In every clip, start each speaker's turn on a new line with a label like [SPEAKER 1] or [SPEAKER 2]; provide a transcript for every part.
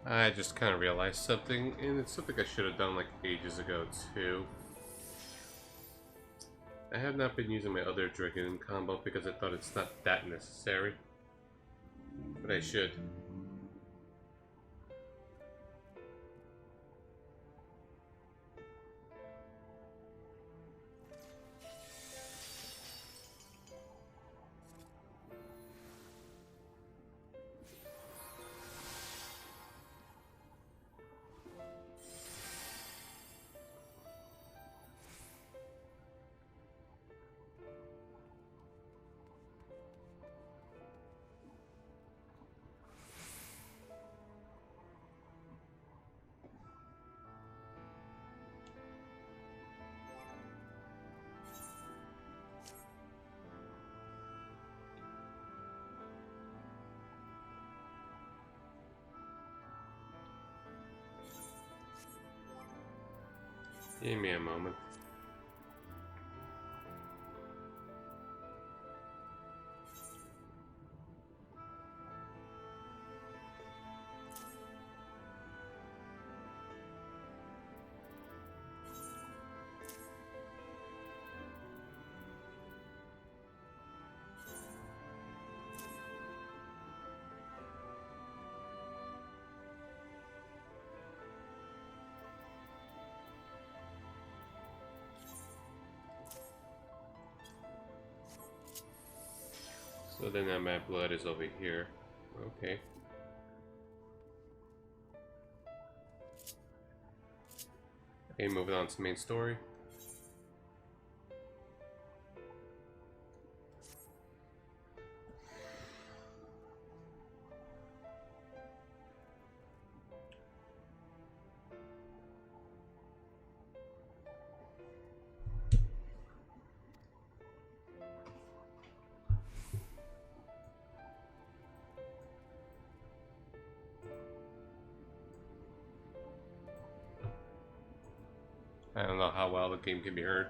[SPEAKER 1] I just kind of realized something, and it's something I should have done like ages ago too. I have not been using my other dragon combo because I thought it's not that necessary, but I should. Give me a moment. So then now my blood is over here. Okay. Okay, moving on to main story. I don't know how well the game can be heard.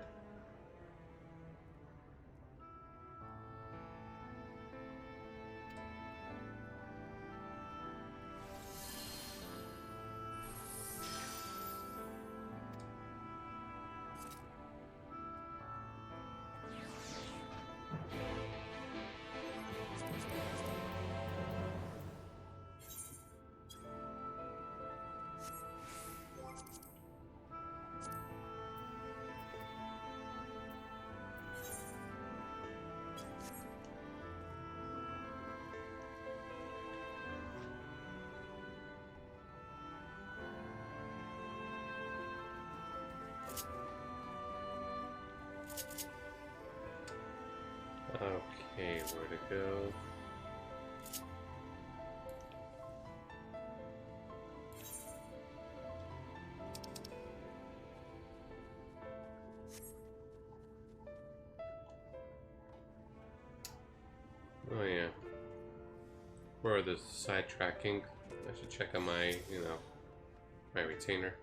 [SPEAKER 1] Okay, where to go? Oh yeah. Where are the sidetracking? I should check on my, my retainer.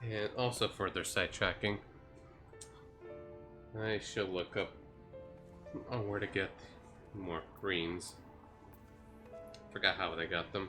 [SPEAKER 1] And also for their sidetracking, I should look up on where to get more greens. Forgot how they got them.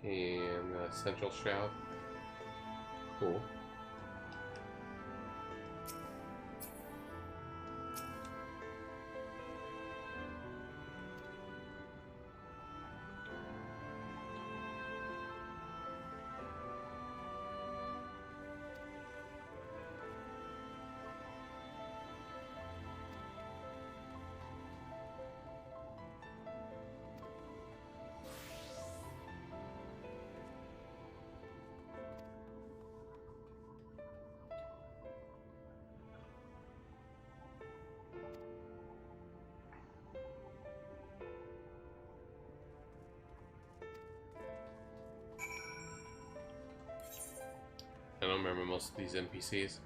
[SPEAKER 1] Okay, and Central Shroud. Cool. don't remember most of these NPCs.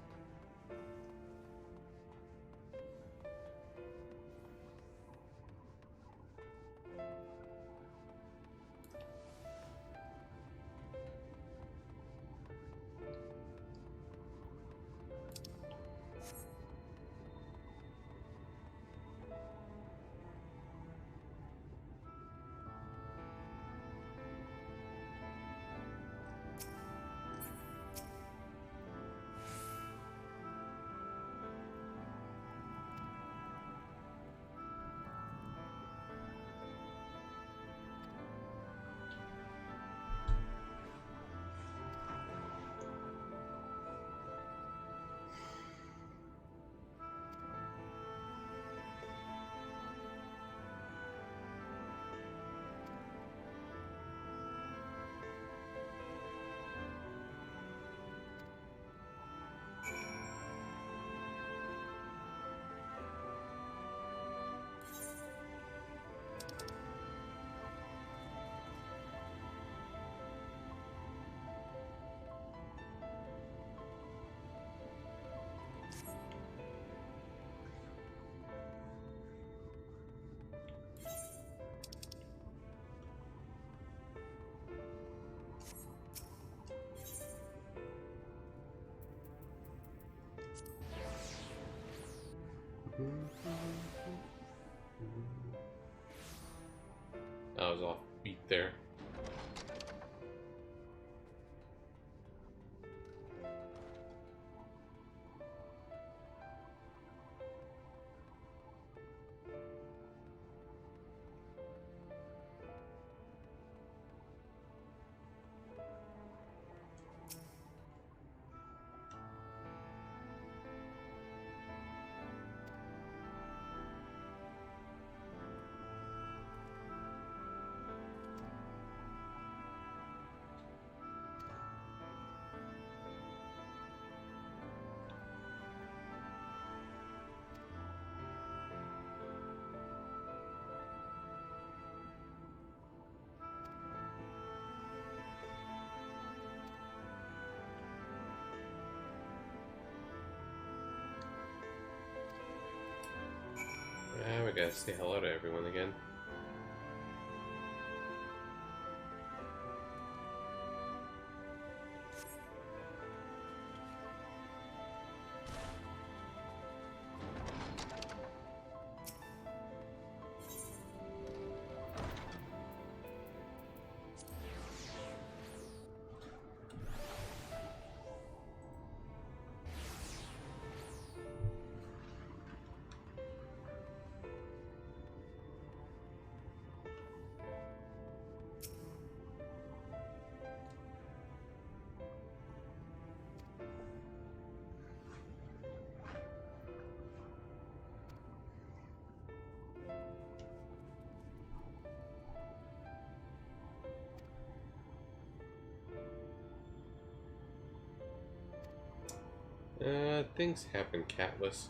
[SPEAKER 1] I was off beat there. We gotta say hello to everyone again. Things happen, Catless.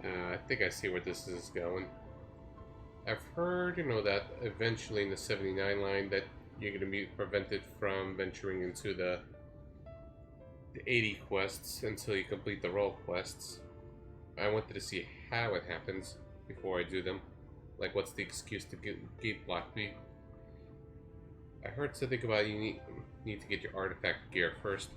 [SPEAKER 1] I think I see where this is going. I've heard, that eventually in the 79 line that you're going to be prevented from venturing into the 80 quests until you complete the role quests. I wanted to see how it happens before I do them. Like, what's the excuse to gate block me? I heard something about you need to get your artifact gear first.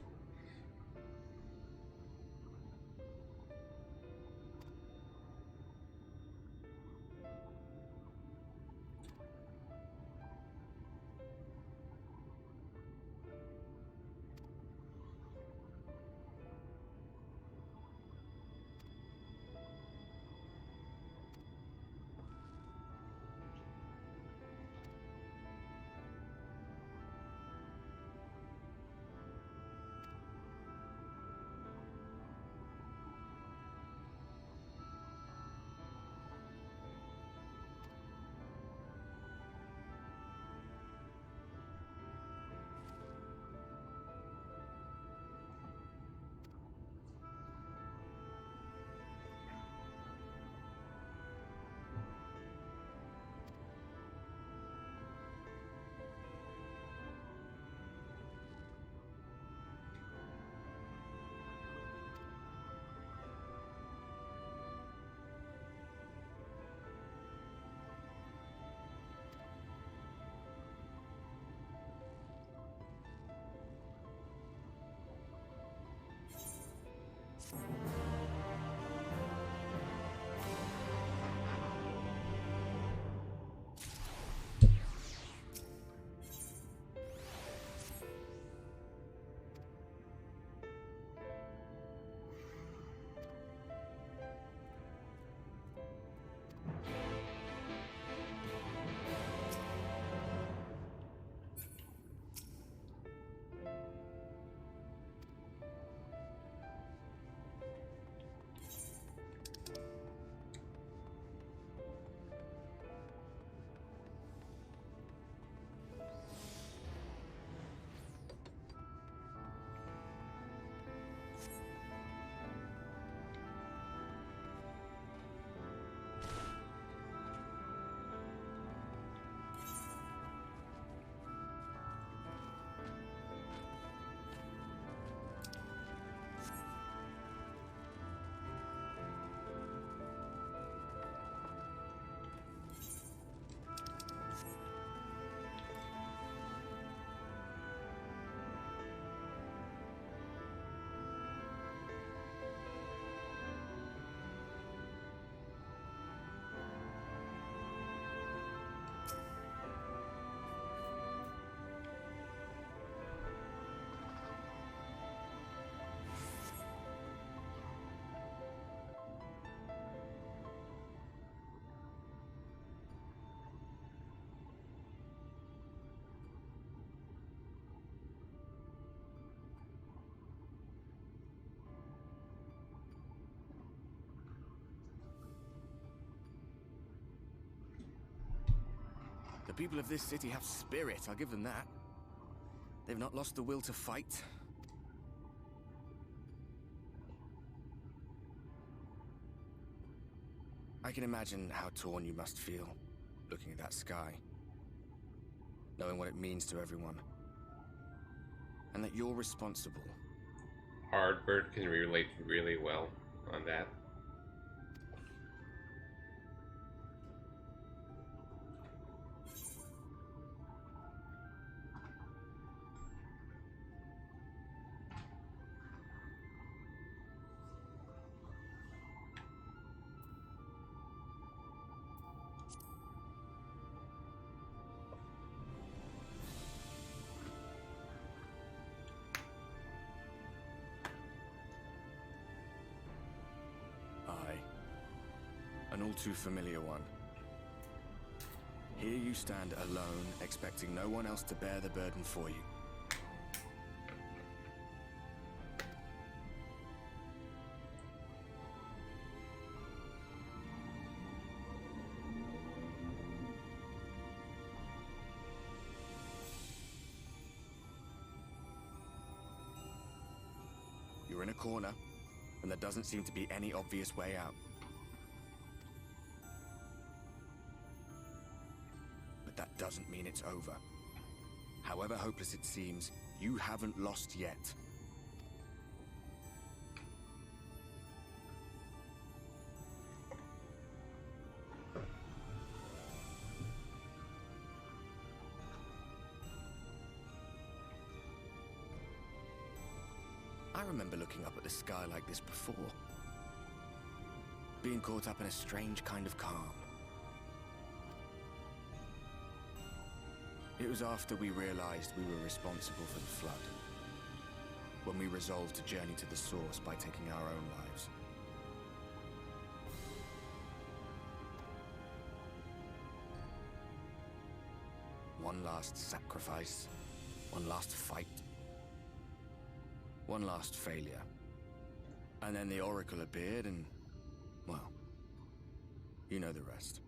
[SPEAKER 2] people of this city have spirit, I'll give them that. They've not lost the will to fight. I can imagine how torn you must feel, looking at that sky. Knowing what it means to everyone. And that you're responsible.
[SPEAKER 1] Hardbird can relate really well on that.
[SPEAKER 2] An all too familiar one. Here you stand alone, expecting no one else to bear the burden for you. You're in a corner, and there doesn't seem to be any obvious way out. That doesn't mean it's over. However hopeless it seems, you haven't lost yet. I remember looking up at the sky like this before. Being caught up in a strange kind of calm. It was after we realized we were responsible for the flood. When we resolved to journey to the source by taking our own lives. One last sacrifice. One last fight. One last failure. And then the Oracle appeared and, well, you know the rest.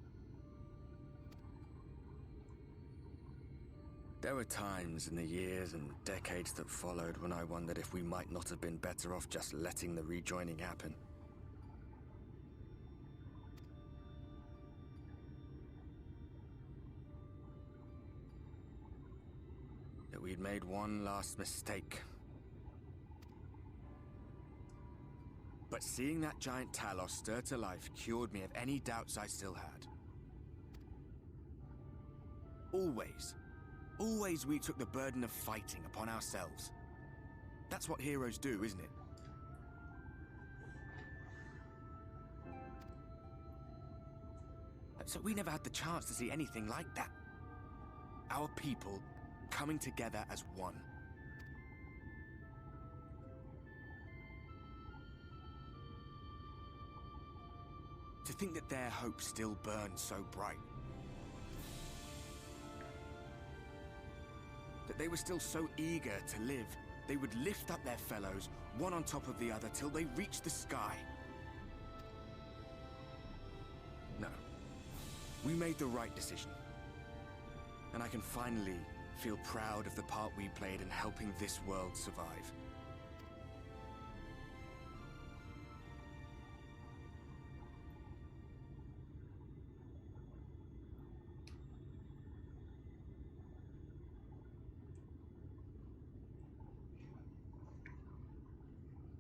[SPEAKER 2] There were times in the years and decades that followed when I wondered if we might not have been better off just letting the rejoining happen. That we'd made one last mistake. But seeing that giant Talos stir to life cured me of any doubts I still had. Always we took the burden of fighting upon ourselves. That's what heroes do, isn't it? So we never had the chance to see anything like that. Our people coming together as one. To think that their hope still burns so bright. That they were still so eager to live, they would lift up their fellows, one on top of the other, till they reached the sky. No. We made the right decision. And I can finally feel proud of the part we played in helping this world survive.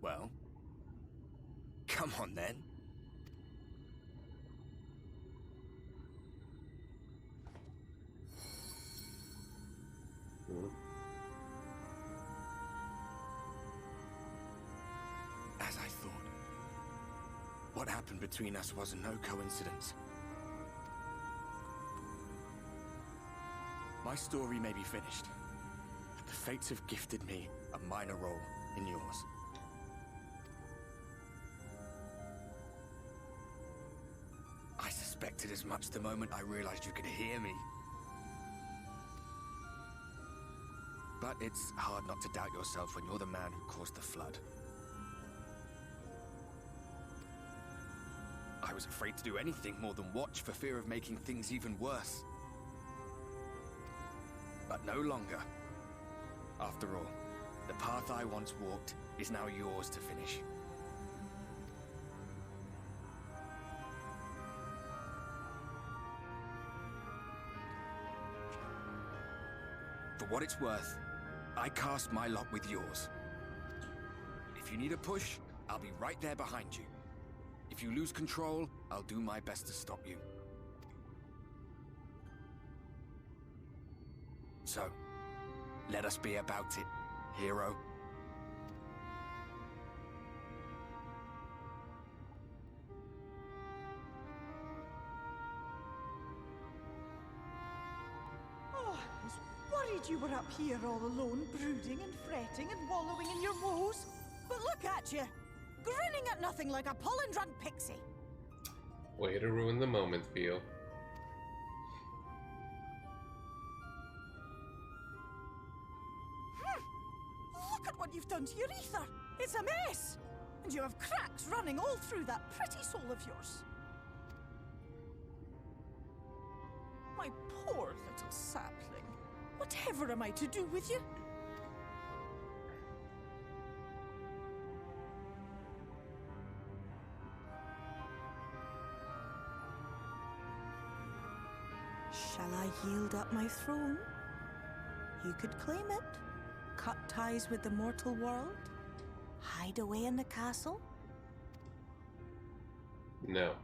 [SPEAKER 2] Well, come on then. As I thought, what happened between us was no coincidence. My story may be finished, but the fates have gifted me a minor role in yours. I suspected as much the moment I realized you could hear me. But it's hard not to doubt yourself when you're the man who caused the flood. I was afraid to do anything more than watch for fear of making things even worse. but no longer. After all, the path I once walked is now yours to finish. For what it's worth, I cast my lot with yours. If you need a push, I'll be right there behind you. If you lose control, I'll do my best to stop you. So, let us be about it, hero.
[SPEAKER 3] Oh, I was worried you were up here all alone, brooding and fretting and wallowing in your woes. But look at you, grinning at nothing like a pollen-drunk pixie.
[SPEAKER 1] Way to ruin the moment, Theo.
[SPEAKER 3] Look at what you've done to your ether. It's a mess. And you have cracks running all through that pretty soul of yours. My poor little sapling. Whatever am I to do with you? Shall I yield up my throne? You could claim it. Cut ties with the mortal world? Hide away in the castle?
[SPEAKER 1] No.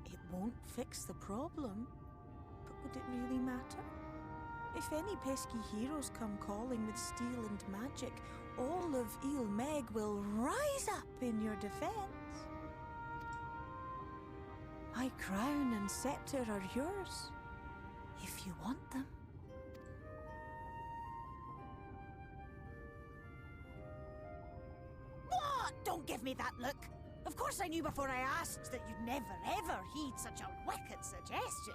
[SPEAKER 3] It won't fix the problem. But would it really matter? If any pesky heroes come calling with steel and magic, all of Ilmeg will rise up in your defense. My crown and scepter are yours, if you want them. What? Don't give me that look. Of course I knew before I asked that you'd never ever heed such a wicked suggestion.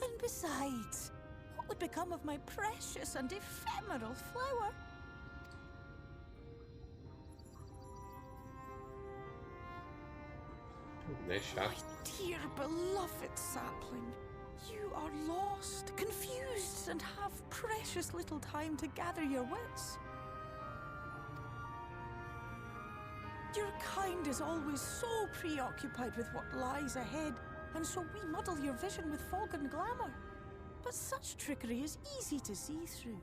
[SPEAKER 3] And besides, what would become of my precious and ephemeral flower?
[SPEAKER 1] Nice shot.
[SPEAKER 3] My dear beloved sapling, you are lost, confused, and have precious little time to gather your wits. Your kind is always so preoccupied with what lies ahead, and so we muddle your vision with fog and glamour. But such trickery is easy to see through.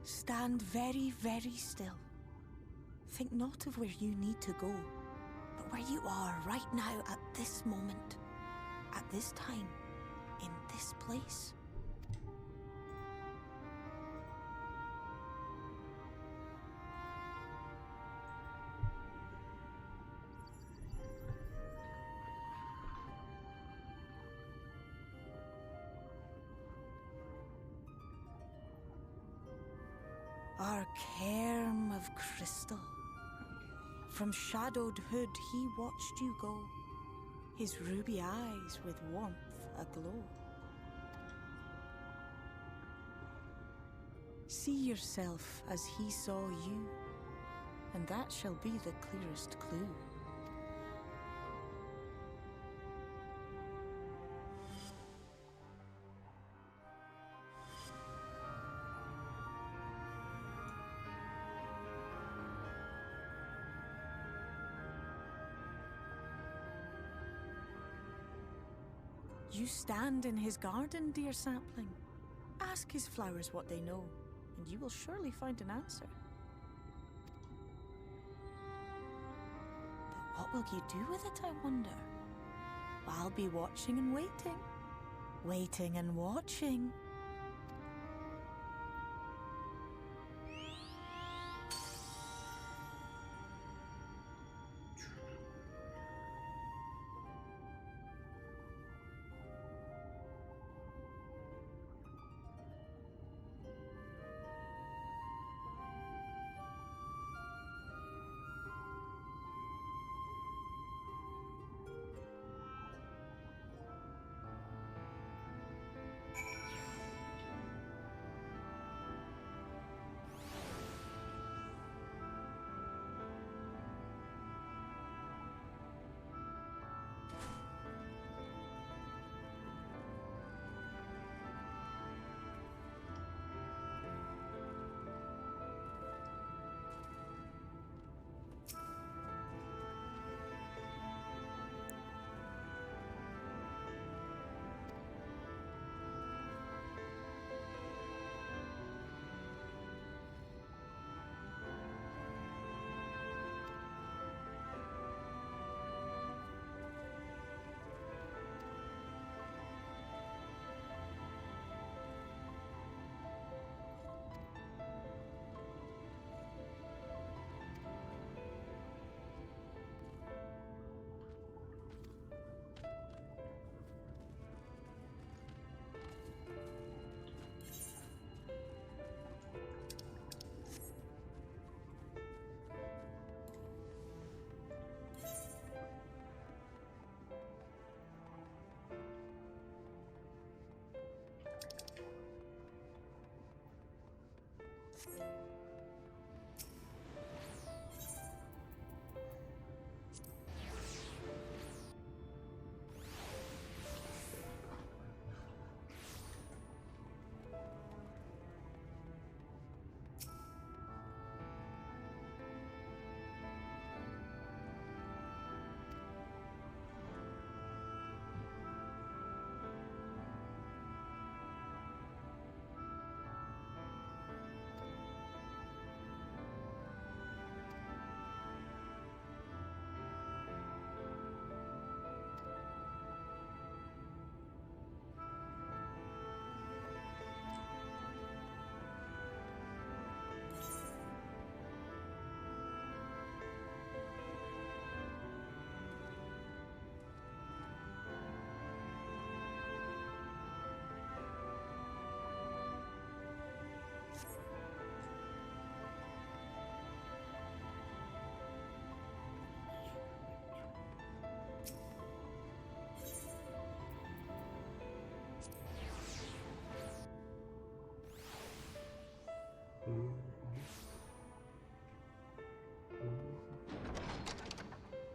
[SPEAKER 3] Stand very, very still. Think not of where you need to go, but where you are right now at this moment, at this time, in this place. Our cairn of crystal. From shadowed hood he watched you go, his ruby eyes with warmth aglow. See yourself as he saw you, and that shall be the clearest clue. You stand in his garden, dear sapling. Ask his flowers what they know, and you will surely find an answer. But what will you do with it, I wonder? I'll be watching and waiting. Waiting and watching.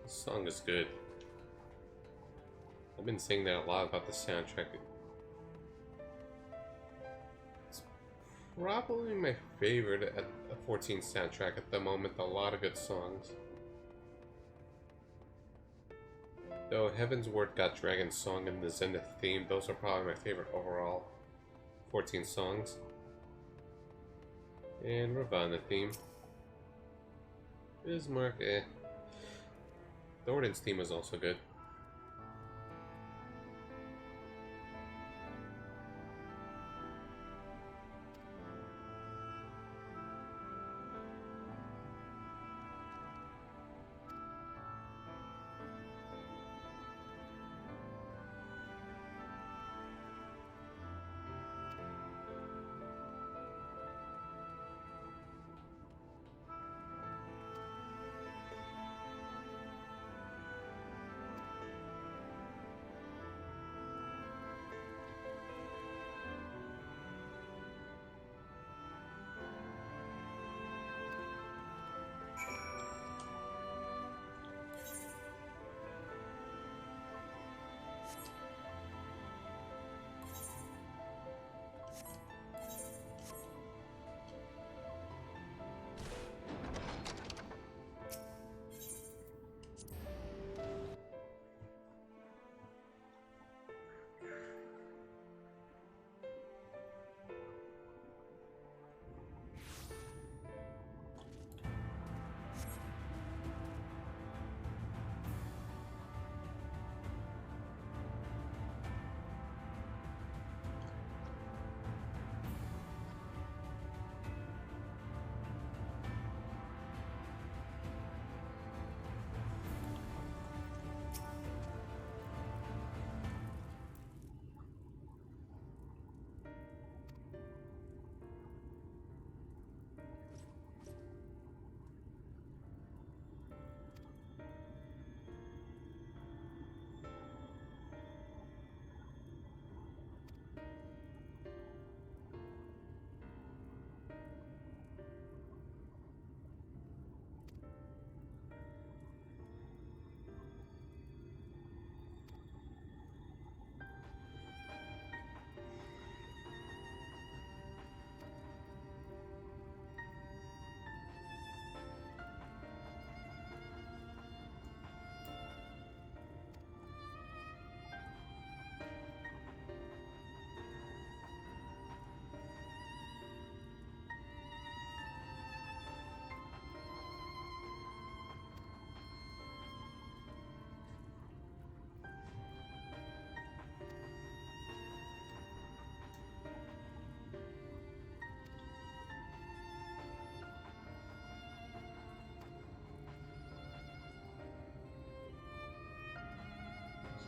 [SPEAKER 1] This song is good. I've been saying that a lot about the soundtrack. It's probably my favorite at a 14 soundtrack at the moment. A lot of good songs. Though Heaven's Word Got Dragon's Song and the Zenith theme, those are probably my favorite overall 14 songs. And Ravana theme. Bismarck, eh. Thornton's theme was also good.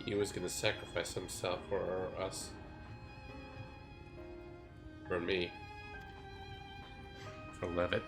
[SPEAKER 1] He was gonna sacrifice himself for us. For me. For Levitt.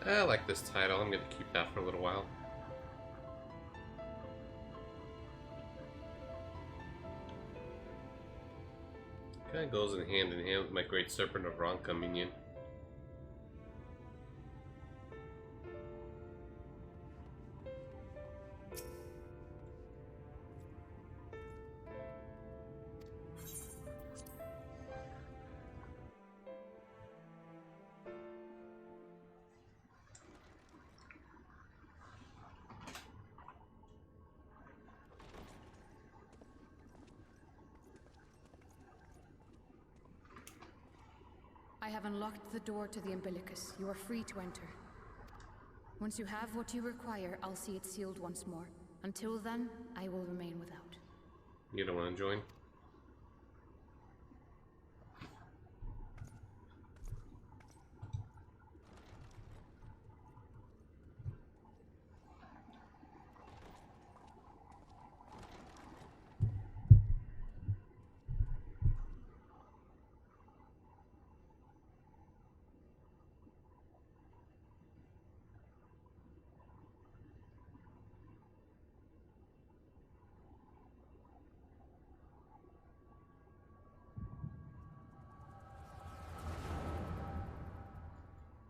[SPEAKER 1] I like this title. I'm gonna keep that for a little while. Kinda goes in hand with my Great Serpent of Ronka minion.
[SPEAKER 4] I have unlocked the door to the umbilicus. You are free to enter. Once you have what you require, I'll see it sealed once more. Until then, I will remain without.
[SPEAKER 1] You don't want to join?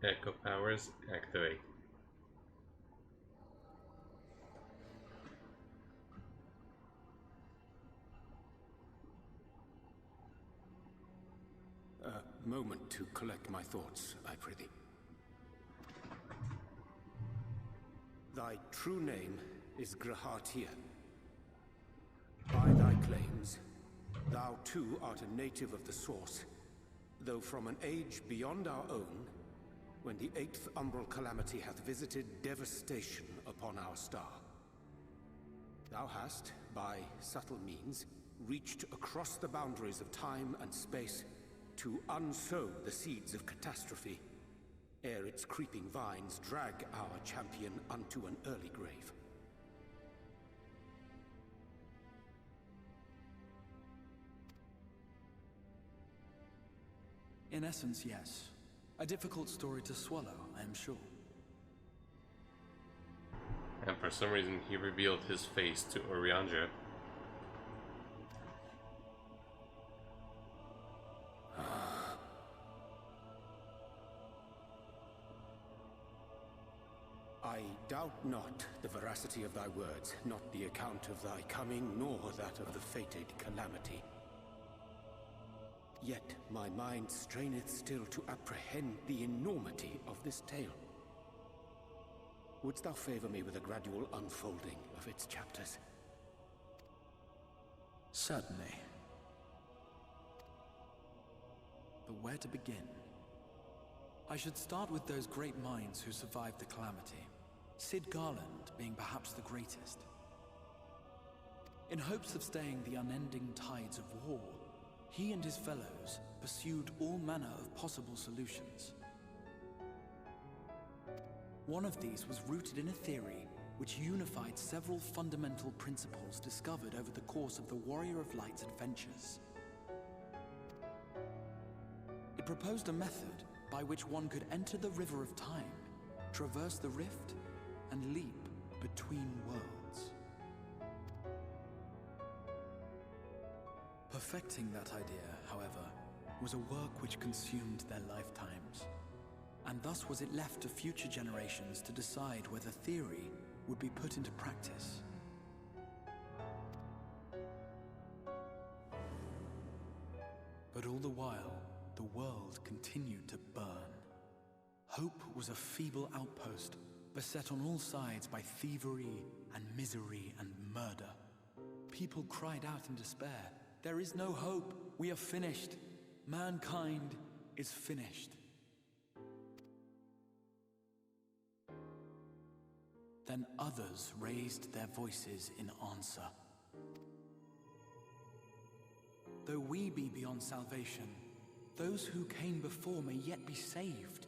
[SPEAKER 1] Echo powers activate.
[SPEAKER 5] A moment to collect my thoughts, I prithee. Thy true name is Grahatir. By thy claims, thou too art a native of the Source, though from an age beyond our own, when the 8th umbral calamity hath visited devastation upon our star. Thou hast, by subtle means, reached across the boundaries of time and space to unsow the seeds of catastrophe, ere its creeping vines drag our champion unto an early grave.
[SPEAKER 6] In essence, yes. A difficult story to swallow, I am sure.
[SPEAKER 1] And for some reason, he revealed his face to Oriandra.
[SPEAKER 5] I doubt not the veracity of thy words, not the account of thy coming, nor that of the fated calamity. Yet my mind straineth still to apprehend the enormity of this tale. Wouldst thou favor me with a gradual unfolding of its chapters?
[SPEAKER 6] Certainly. But where to begin? I should start with those great minds who survived the calamity. Sid Garland being perhaps the greatest. In hopes of staying the unending tides of war, he and his fellows pursued all manner of possible solutions. One of these was rooted in a theory which unified several fundamental principles discovered over the course of the Warrior of Light's adventures. It proposed a method by which one could enter the River of Time, traverse the rift, and leap between worlds. Perfecting that idea, however, was a work which consumed their lifetimes, and thus was it left to future generations to decide whether theory would be put into practice. But all the while, the world continued to burn. Hope was a feeble outpost, beset on all sides by thievery and misery and murder. People cried out in despair, "There is no hope, we are finished. Mankind is finished." Then others raised their voices in answer. Though we be beyond salvation, those who came before may yet be saved.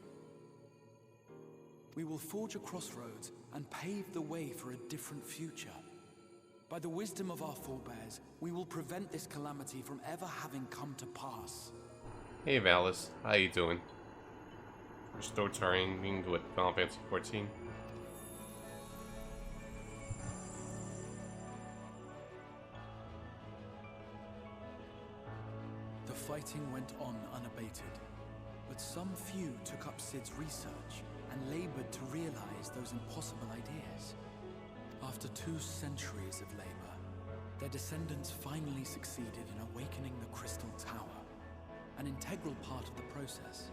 [SPEAKER 6] We will forge a crossroads and pave the way for a different future. By the wisdom of our forebears, we will prevent this calamity from ever having come to pass.
[SPEAKER 1] Hey Valis, how you doing? Restore timing with Final Fantasy 14.
[SPEAKER 6] The fighting went on unabated, but some few took up Cid's research and labored to realize those impossible ideas. After 2 centuries of labor, their descendants finally succeeded in awakening the Crystal Tower, an integral part of the process,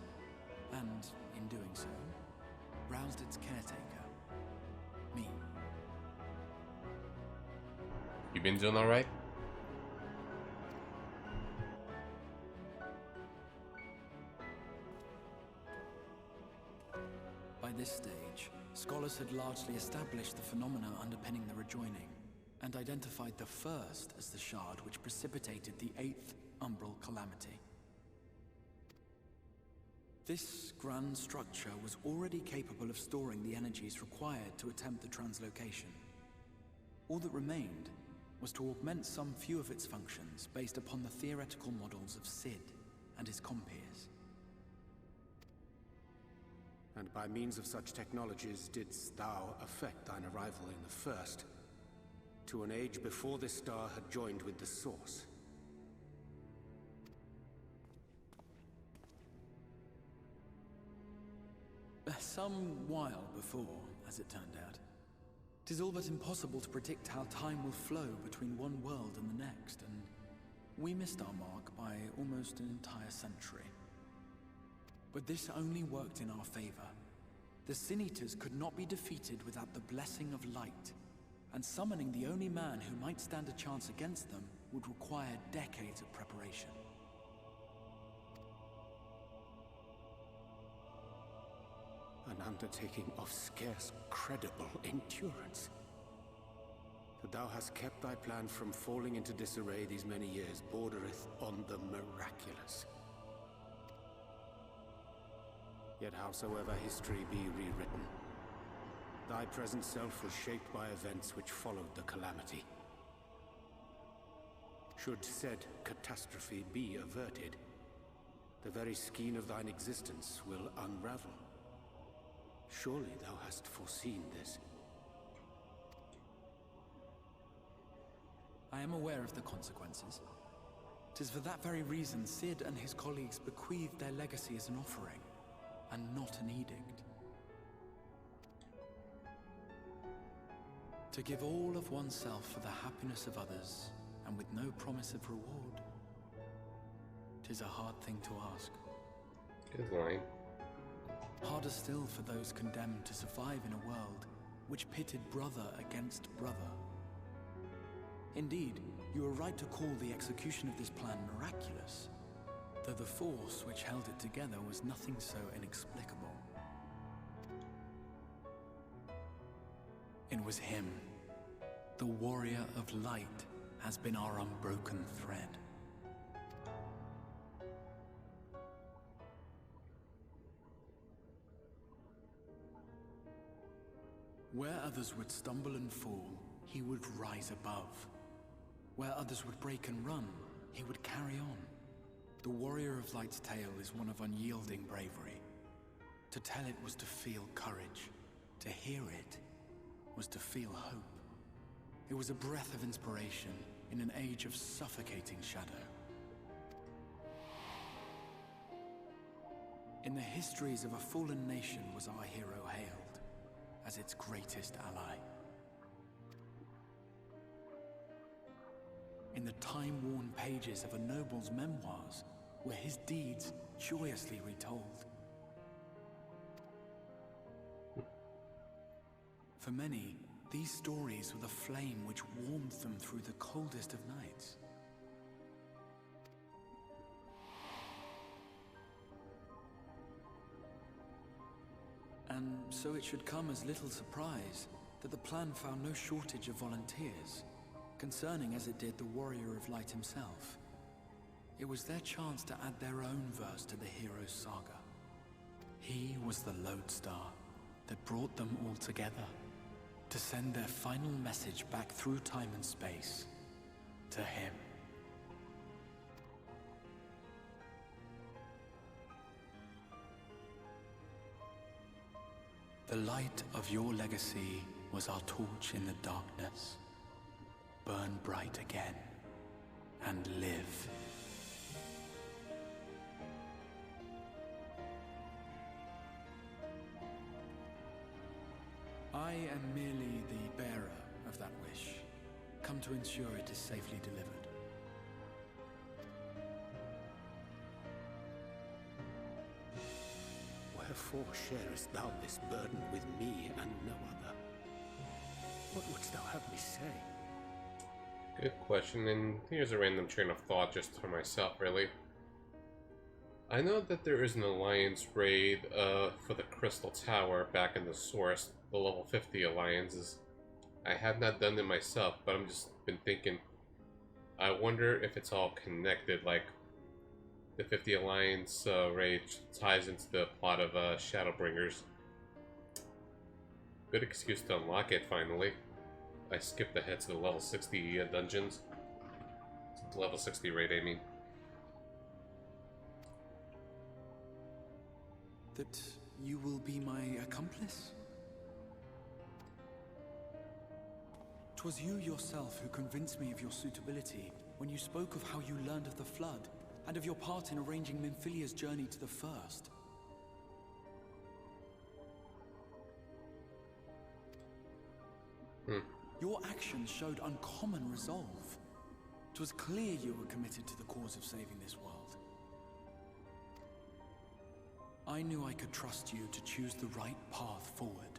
[SPEAKER 6] and, in doing so, roused its caretaker, me.
[SPEAKER 1] You been doing alright?
[SPEAKER 6] By this stage, scholars had largely established the phenomena underpinning the rejoining, and identified the first as the shard which precipitated the 8th Umbral Calamity. This grand structure was already capable of storing the energies required to attempt the translocation. All that remained was to augment some few of its functions based upon the theoretical models of Cid and his compeers.
[SPEAKER 5] And by means of such technologies didst thou effect thine arrival in the first, to an age before this star had joined with the Source.
[SPEAKER 6] Some while before, as it turned out. 'Tis all but impossible to predict how time will flow between one world and the next, and we missed our mark by almost an entire century. But this only worked in our favor. The Sin Eaters could not be defeated without the blessing of light, and summoning the only man who might stand a chance against them would require decades of preparation.
[SPEAKER 5] An undertaking of scarce credible endurance. That thou hast kept thy plan from falling into disarray these many years bordereth on the miraculous. Yet howsoever history be rewritten, thy present self was shaped by events which followed the calamity. Should said catastrophe be averted, the very skein of thine existence will unravel. Surely thou hast foreseen this.
[SPEAKER 6] I am aware of the consequences. 'Tis for that very reason Cid and his colleagues bequeathed their legacy as an offering, and not an edict. To give all of oneself for the happiness of others, and with no promise of reward. 'Tis a hard thing to ask.
[SPEAKER 1] Good line.
[SPEAKER 6] Harder still for those condemned to survive in a world which pitted brother against brother. Indeed, you are right to call the execution of this plan miraculous, though the force which held it together was nothing so inexplicable. It was him. The warrior of light has been our unbroken thread. Where others would stumble and fall, he would rise above. Where others would break and run, he would carry on. The Warrior of Light's tale is one of unyielding bravery. To tell it was to feel courage. To hear it was to feel hope. It was a breath of inspiration in an age of suffocating shadow. In the histories of a fallen nation was our hero hailed as its greatest ally. In the time-worn pages of a noble's memoirs were his deeds joyously retold. For many, these stories were the flame which warmed them through the coldest of nights. And so it should come as little surprise that the plan found no shortage of volunteers, concerning as it did the Warrior of Light himself. It was their chance to add their own verse to the hero's saga. He was the lodestar that brought them all together, to send their final message back through time and space to him. The light of your legacy was our torch in the darkness. Burn bright again, and live. I am merely the bearer of that wish, come to ensure it is safely delivered.
[SPEAKER 5] Wherefore sharest thou this burden with me and no other? What wouldst thou have me say?
[SPEAKER 1] Good question, and here's a random train of thought just for myself, really. I know that there is an Alliance raid for the Crystal Tower back in the Source, the level 50 Alliances. I have not done it myself, but I'm just been thinking, I wonder if it's all connected, like the 50 Alliance raid ties into the plot of Shadowbringers. Good excuse to unlock it, finally. I skipped ahead to the level 60 dungeons. The level 60 raid, I mean.
[SPEAKER 6] That you will be my accomplice? 'Twas you yourself who convinced me of your suitability when you spoke of how you learned of the Flood, and of your part in arranging Minfilia's journey to the First. Your actions showed uncommon resolve. 'Twas clear you were committed to the cause of saving this world. I knew I could trust you to choose the right path forward,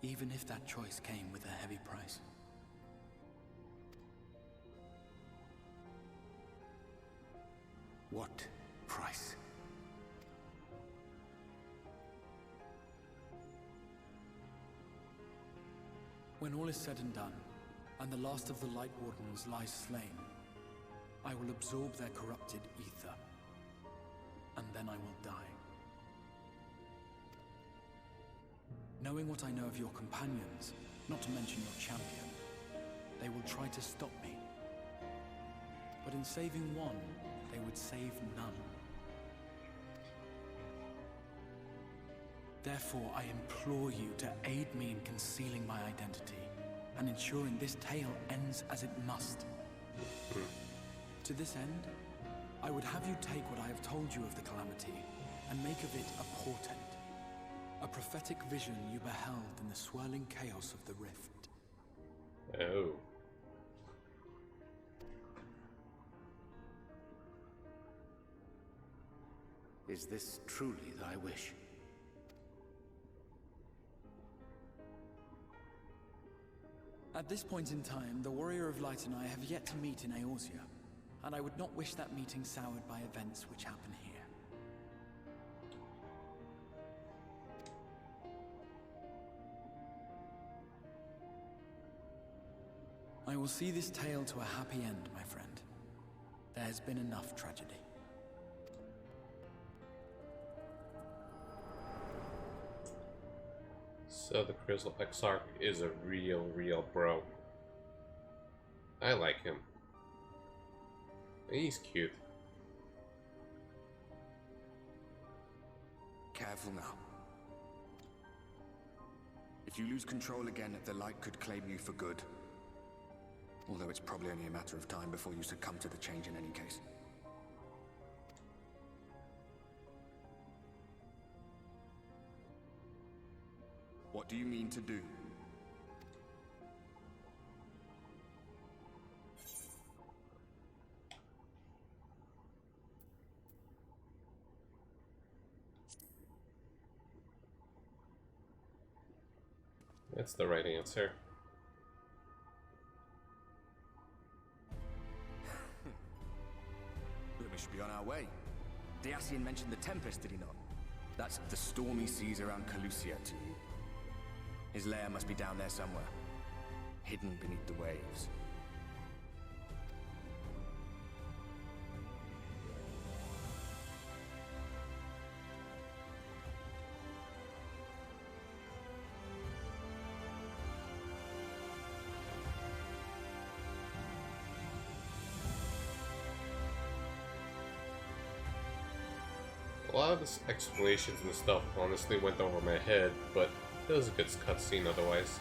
[SPEAKER 6] even if that choice came with a heavy price.
[SPEAKER 5] What price?
[SPEAKER 6] When all is said and done, and the last of the Light Wardens lies slain, I will absorb their corrupted ether, and then I will die. Knowing what I know of your companions, not to mention your champion, they will try to stop me. But in saving one, they would save none. Therefore, I implore you to aid me in concealing my identity and ensuring this tale ends as it must. To this end, I would have you take what I have told you of the Calamity and make of it a portent, a prophetic vision you beheld in the swirling chaos of the Rift.
[SPEAKER 1] Oh.
[SPEAKER 5] Is this truly thy wish?
[SPEAKER 6] At this point in time, the Warrior of Light and I have yet to meet in Eorzea, and I would not wish that meeting soured by events which happen here. I will see this tale to a happy end, my friend. There has been enough tragedy.
[SPEAKER 1] So the Crystal Exarch is a real bro. I like him. He's cute.
[SPEAKER 2] Careful now. If you lose control again, the light could claim you for good. Although it's probably only a matter of time before you succumb to the change in any case. What do you mean to do?
[SPEAKER 1] That's the right answer.
[SPEAKER 2] Look, we should be on our way. Dacian mentioned the Tempest, did he not? That's the stormy seas around Calusia to you. His lair must be down there somewhere, hidden beneath the waves.
[SPEAKER 1] A lot of the explanations and stuff honestly went over my head, but It was a good cutscene otherwise.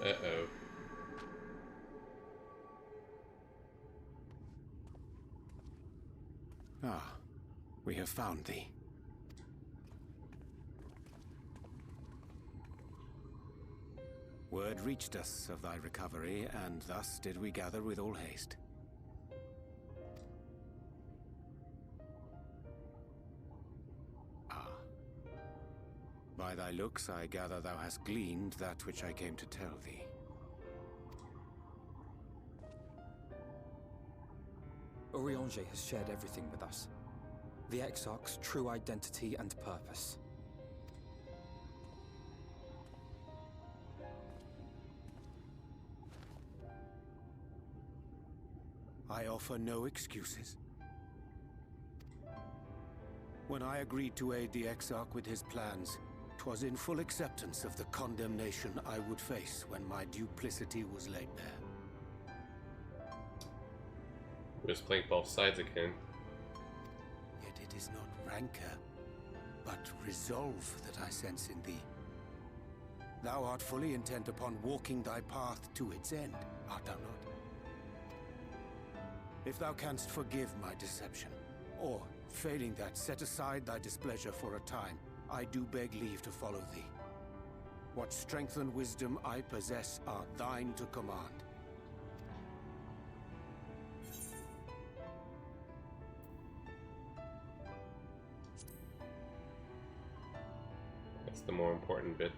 [SPEAKER 1] Uh-oh.
[SPEAKER 5] Ah, we have found thee. Word reached us of thy recovery, and thus did we gather with all haste. Ah. By thy looks, I gather thou hast gleaned that which I came to tell thee.
[SPEAKER 7] Urianger has shared everything with us. The Exarch's true identity and purpose.
[SPEAKER 5] I offer no excuses. When I agreed to aid the Exarch with his plans, 'twas in full acceptance of the condemnation I would face when my duplicity was laid bare.
[SPEAKER 1] He was playing both sides again.
[SPEAKER 5] Yet it is not rancor, but resolve that I sense in thee. Thou art fully intent upon walking thy path to its end, art thou not? If thou canst forgive my deception, or, failing that, set aside thy displeasure for a time, I do beg leave to follow thee. What strength and wisdom I possess are thine to command.
[SPEAKER 1] That's the more important bit.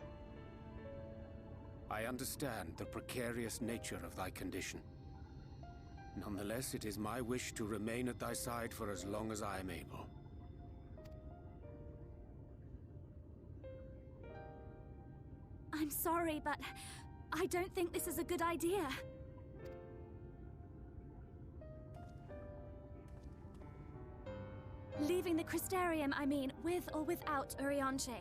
[SPEAKER 5] I understand the precarious nature of thy condition. Nonetheless, it is my wish to remain at thy side for as long as I am able.
[SPEAKER 8] I'm sorry, but I don't think this is a good idea. Leaving the Crystarium, I mean, with or without Urianger.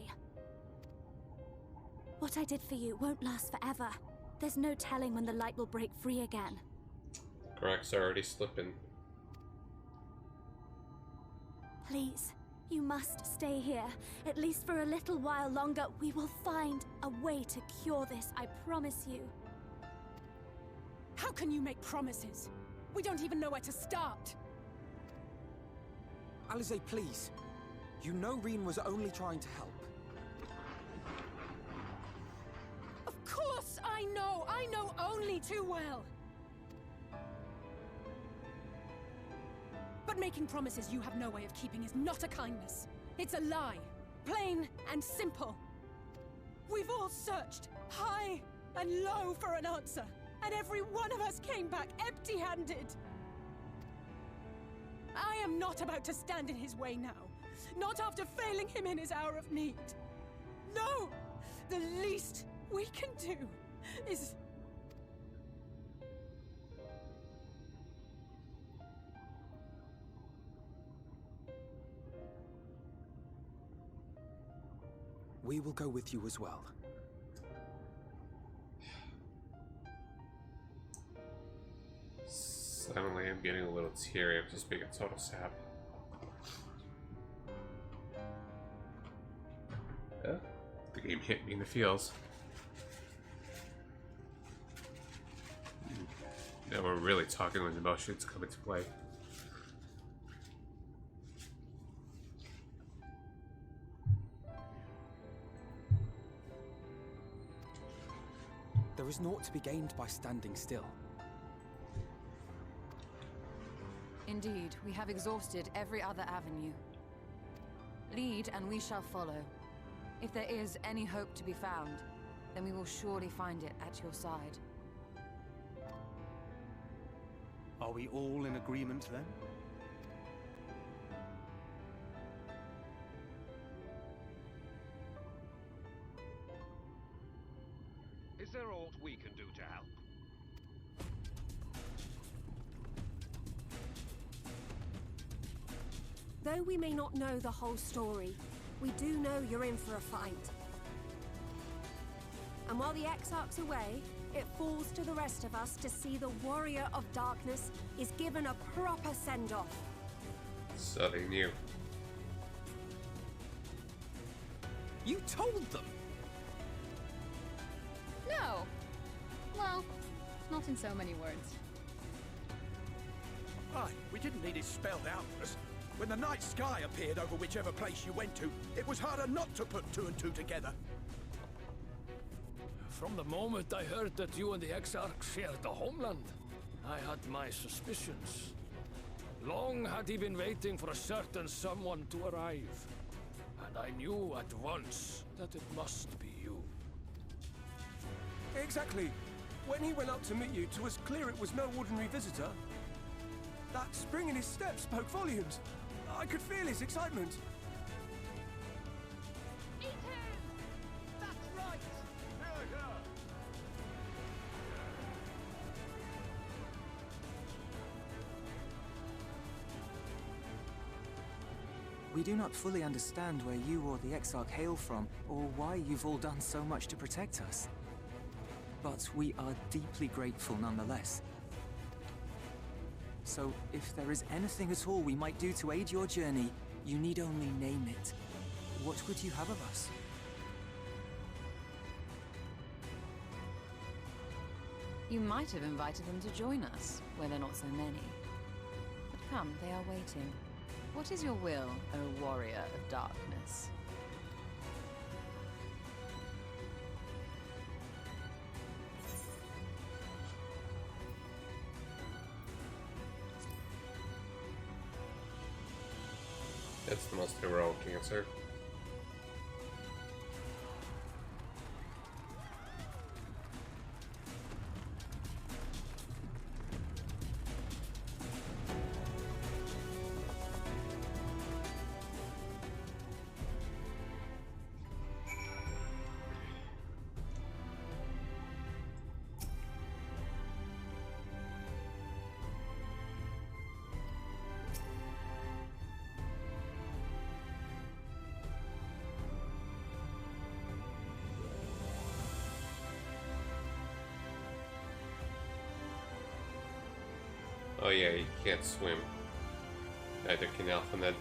[SPEAKER 8] What I did for you won't last forever. There's no telling when the light will break free again.
[SPEAKER 1] Cracks are already slipping.
[SPEAKER 8] Please, you must stay here. At least for a little while longer. We will find a way to cure this, I promise you.
[SPEAKER 9] How can you make promises? We don't even know where to start.
[SPEAKER 7] Alize, please. You know Reen was only trying to help.
[SPEAKER 9] Of course I know! I know only too well! But making promises you have no way of keeping is not a kindness. It's a lie. Plain and simple. We've all searched high and low for an answer, and every one of us came back empty-handed. I am not about to stand in his way now. Not after failing him in his hour of need. No! The least we can do is...
[SPEAKER 7] We will go with you as well.
[SPEAKER 1] Suddenly I'm getting a little teary. I'm just being a total sap. The game hit me in the feels. Now we're really talking when emotions come into play.
[SPEAKER 7] There is naught to be gained by standing still.
[SPEAKER 4] Indeed, we have exhausted every other avenue. Lead, and we shall follow. If there is any hope to be found, then we will surely find it at your side.
[SPEAKER 6] Are we all in agreement then?
[SPEAKER 10] Is there aught we can do to help?
[SPEAKER 9] Though we may not know the whole story, we do know you're in for a fight. And while the Exarch's away, it falls to the rest of us to see the Warrior of Darkness is given a proper send-off.
[SPEAKER 1] So they knew.
[SPEAKER 7] You told them!
[SPEAKER 4] No! Well, not in so many words.
[SPEAKER 11] Aye, we didn't need it spelled out for us. When the night sky appeared over whichever place you went to, it was harder not to put two and two together.
[SPEAKER 12] From the moment I heard that you and the Exarch shared the homeland, I had my suspicions. Long had he been waiting for a certain someone to arrive, and I knew at once that it must be you.
[SPEAKER 13] Exactly. When he went up to meet you, 'twas clear it was no ordinary visitor. That spring in his step spoke volumes. I could feel his excitement.
[SPEAKER 9] Eat him! That's right!
[SPEAKER 14] We do not fully understand where you or the Exarch hail from, or why you've all done so much to protect us. But we are deeply grateful nonetheless. So, if there is anything at all we might do to aid your journey, you need only name it. What would you have of us?
[SPEAKER 4] You might have invited them to join us, where there are not so many. But come, they are waiting. What is your will, O Warrior of Darkness?
[SPEAKER 1] That's the most heroic answer. Oh yeah, you can't swim. Neither can Alphaned.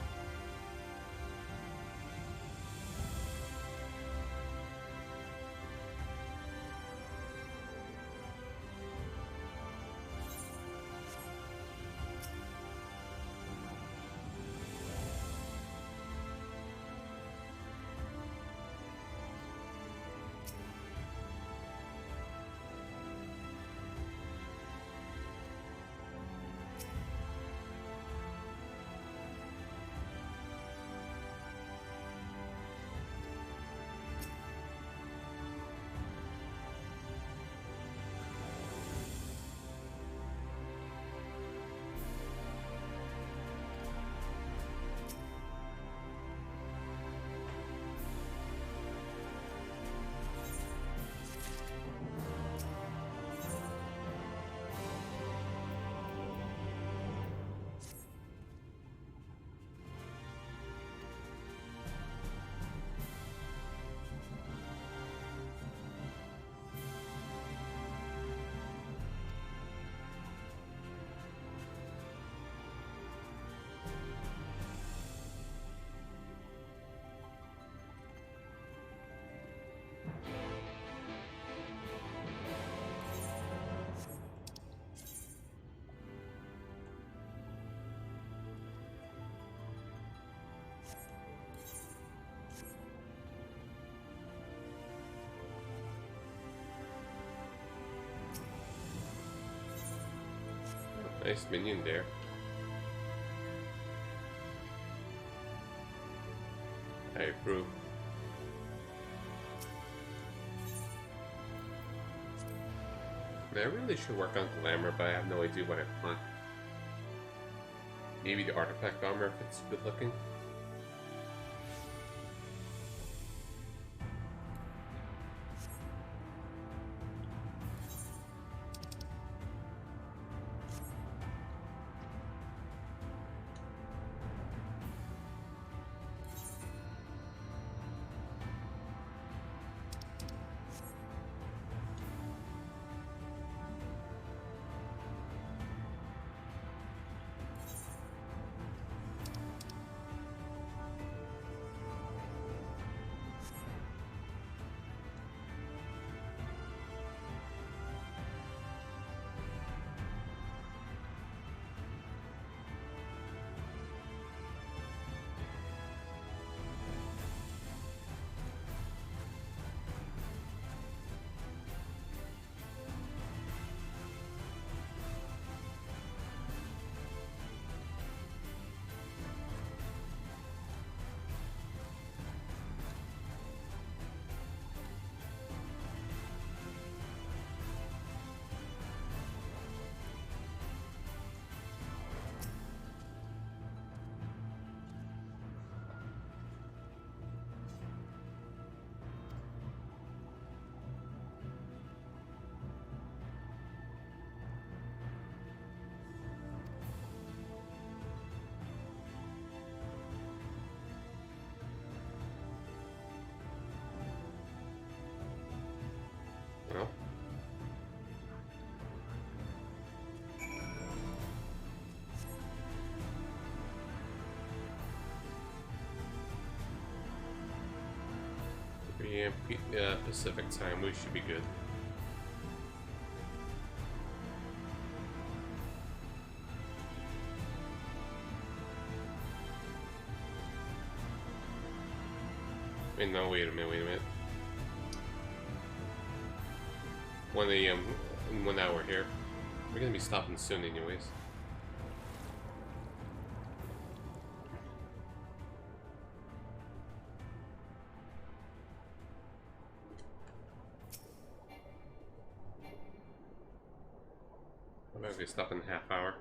[SPEAKER 1] Nice minion there. I approve. I really should work on glamour, but I have no idea what I want. Maybe the artifact armor if it's good looking. No. Pacific time, we should be good. Wait, no, wait a minute. 1 AM in 1 hour here. We're gonna be stopping soon anyways. I'm gonna be stopping in a half hour.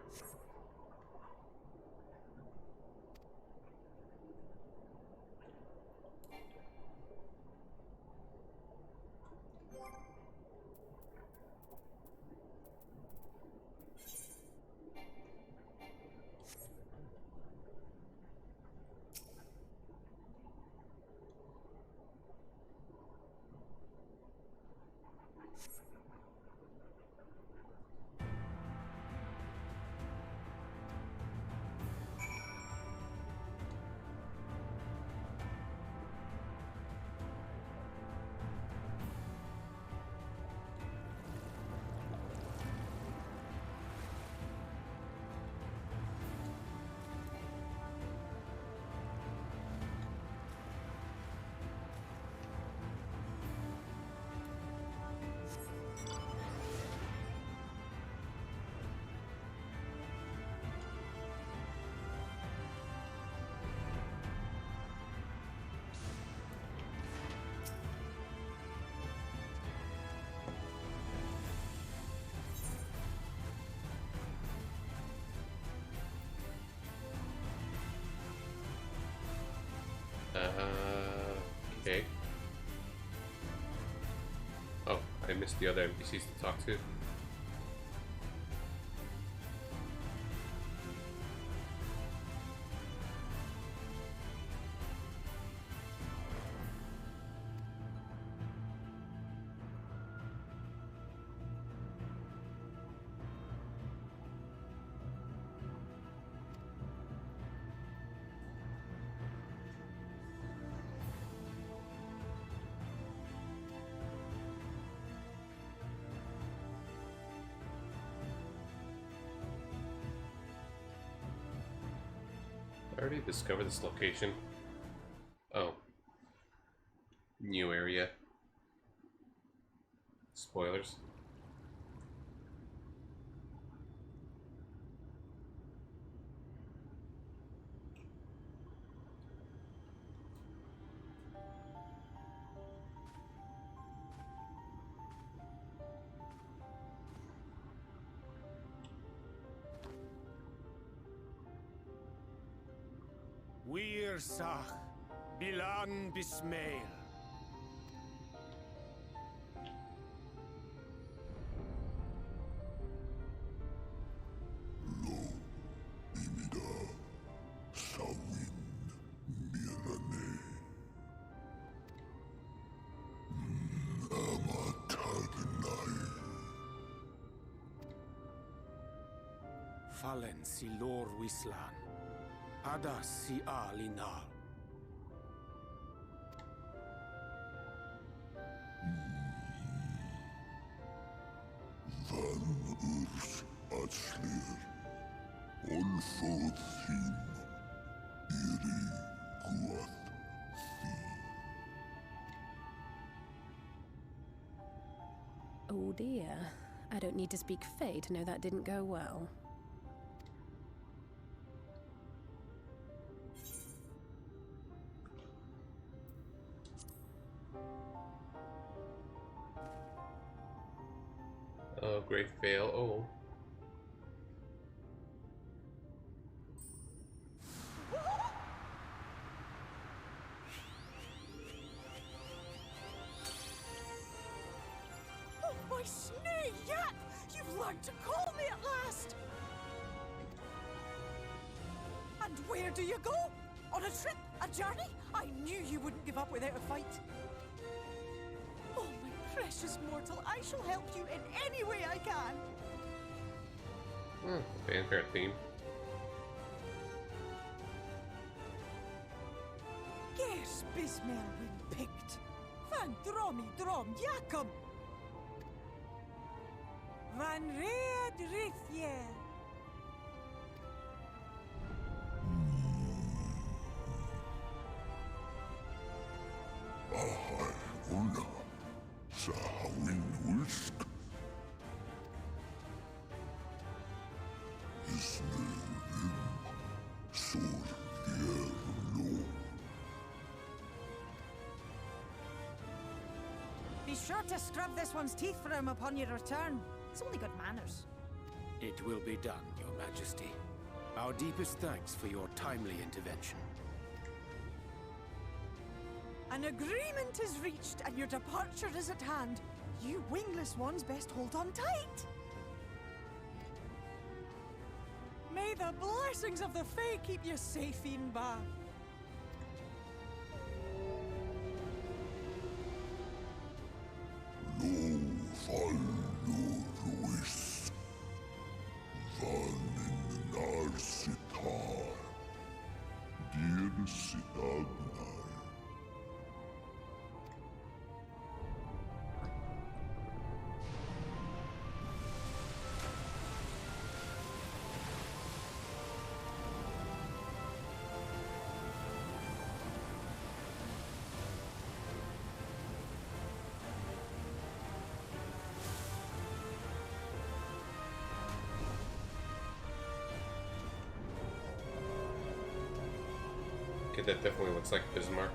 [SPEAKER 1] Okay. Oh, I missed the other NPCs to talk to. I already discovered this location. Oh. New area. Spoilers.
[SPEAKER 11] Ersach, Bilan Bismail.
[SPEAKER 5] Fallen si lor wislan. Ada si alinal.
[SPEAKER 15] Van urs atslir. Olfod thim. Iri guath thi.
[SPEAKER 16] Oh dear. I don't need to speak Fey to know that didn't go well.
[SPEAKER 1] Oh, great fail. Oh.
[SPEAKER 9] Oh, my snake yap! You've learned to call me at last! And where do you go? On a trip? A journey? I knew you wouldn't give up without a fight. Oh, my precious mortal, I shall help you in any way I can.
[SPEAKER 1] Fanfare theme.
[SPEAKER 9] Yes, Bismel win picked. Van dromi drom Jacob. Van red rithje.
[SPEAKER 15] Ahai una. Sahawin ulsk. Isnerim. Sur yerlo.
[SPEAKER 9] Be sure to scrub this one's teeth for him upon your return. It's only good manners.
[SPEAKER 5] It will be done, Your Majesty. Our deepest thanks for your timely intervention.
[SPEAKER 9] An agreement is reached and your departure is at hand. You wingless ones best hold on tight. May the blessings of the Fae keep you safe in Bath.
[SPEAKER 15] Lo fallo ruis. Van in narsitar. Dir sitagnai.
[SPEAKER 1] Okay, that definitely looks like Bismarck.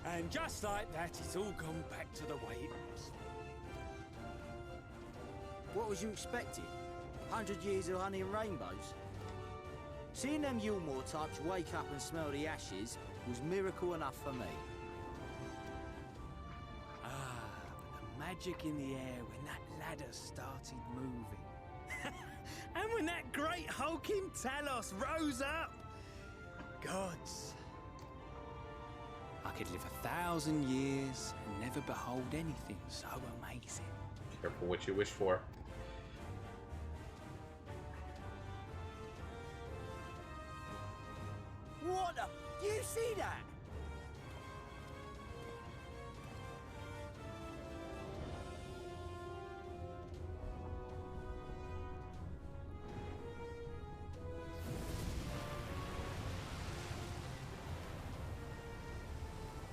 [SPEAKER 17] And just like that, it's all gone back to the way it was.
[SPEAKER 18] What was you expecting? 100 years of honey and rainbows? Seeing them Yulmore types wake up and smell the ashes was miracle enough for me.
[SPEAKER 17] Ah, but the magic in the air when that ladder started moving. And when that great hulking Talos rose up. Gods. I could live 1,000 years and never behold anything so amazing.
[SPEAKER 1] Careful what you wish for.
[SPEAKER 18] What the? Do you see that?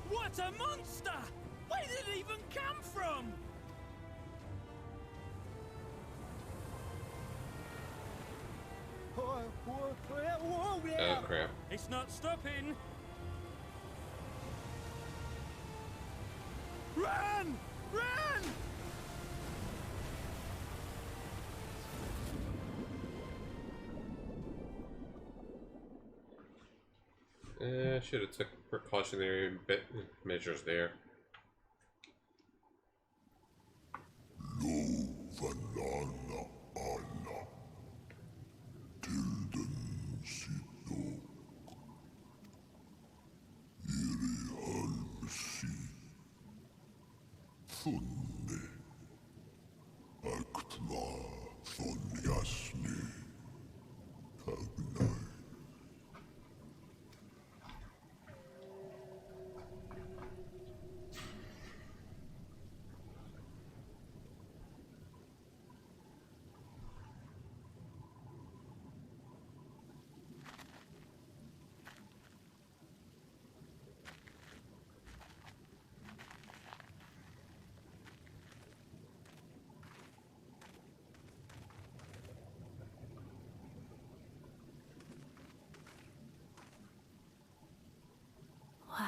[SPEAKER 17] What a monster! Where did it even come from?
[SPEAKER 1] Oh crap.
[SPEAKER 17] It's not stopping. Run! Run!
[SPEAKER 1] Should have took precautionary measures there.
[SPEAKER 15] Vanana Anna Tilden Sidok Iri Almsi Funne Aktma Von Jasni Tagnai.
[SPEAKER 3] Wow.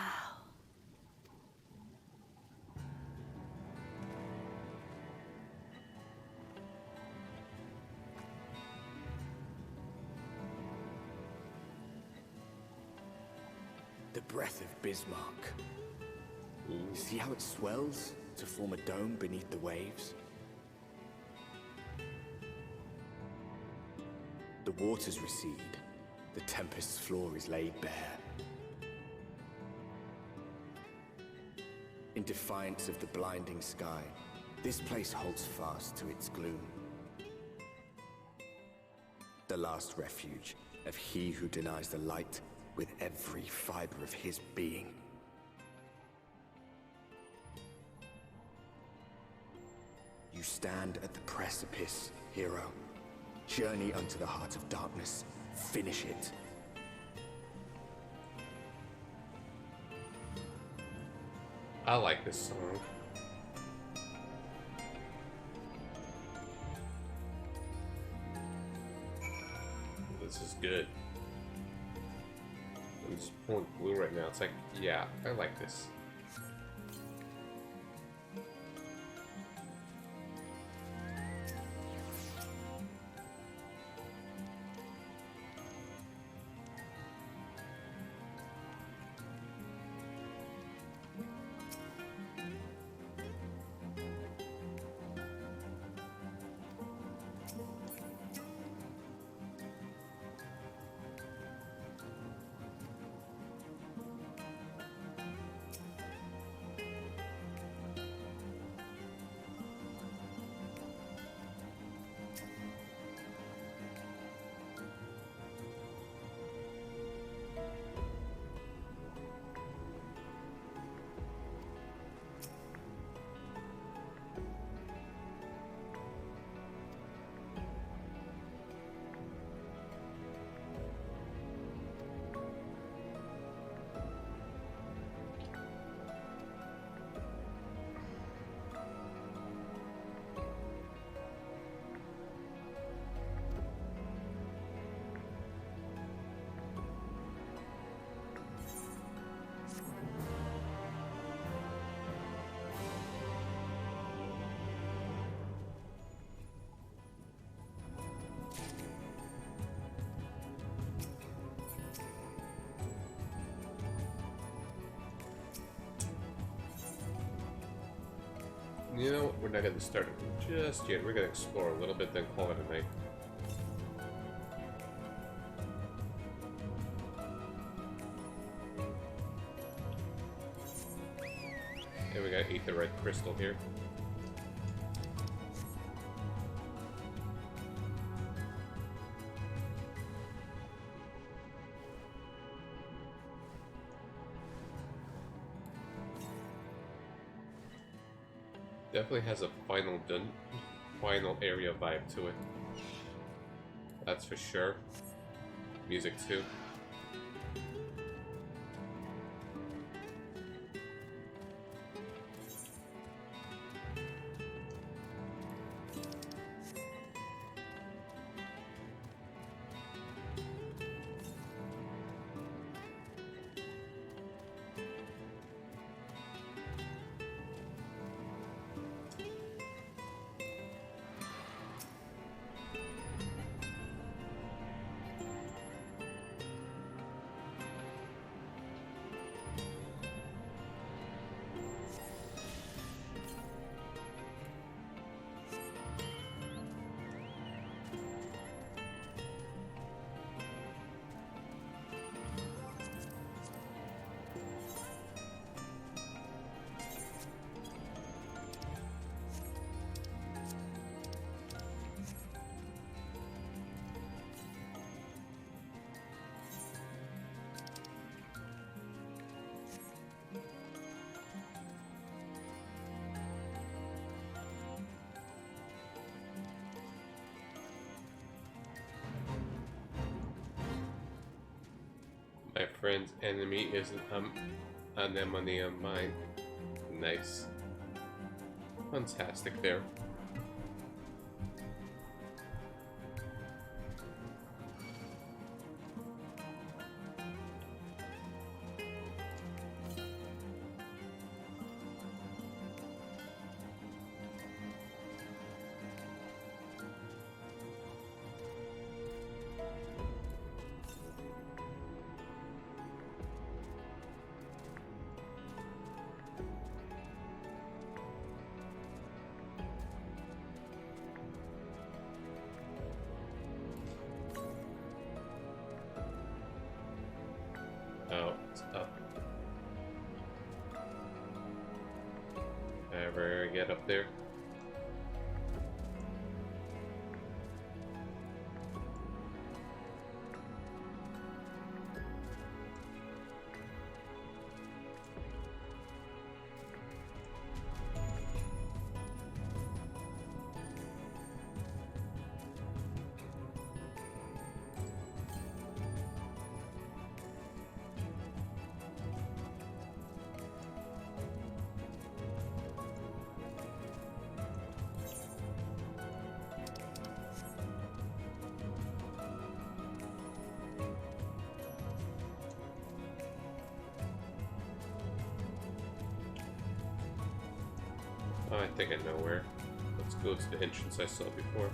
[SPEAKER 2] The breath of Bismarck. See how it swells to form a dome beneath the waves? The waters recede. The tempest's floor is laid bare. In defiance of the blinding sky, this place holds fast to its gloom. The last refuge of he who denies the light with every fiber of his being. You stand at the precipice, hero. Journey unto the heart of darkness. Finish it.
[SPEAKER 1] I like this song. This is good. I'm just pulling blue right now. It's like, yeah, I like this. You know, we're not going to start it just yet. We're going to explore a little bit, then call it a night. And we got to eat the red crystal here. Definitely has a final area vibe to it. That's for sure. Music too. friend's enemy is an anemone of mine. Nice. Fantastic there. Oh, it's up. Ever get up there? Oh, I think I know where. Let's go to the entrance I saw before.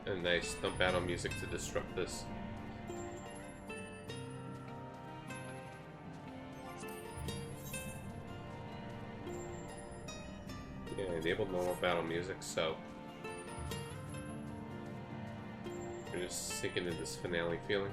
[SPEAKER 1] And nice battle music to disrupt this. Yeah, enable normal battle music, so we're just sinking into this finale feeling.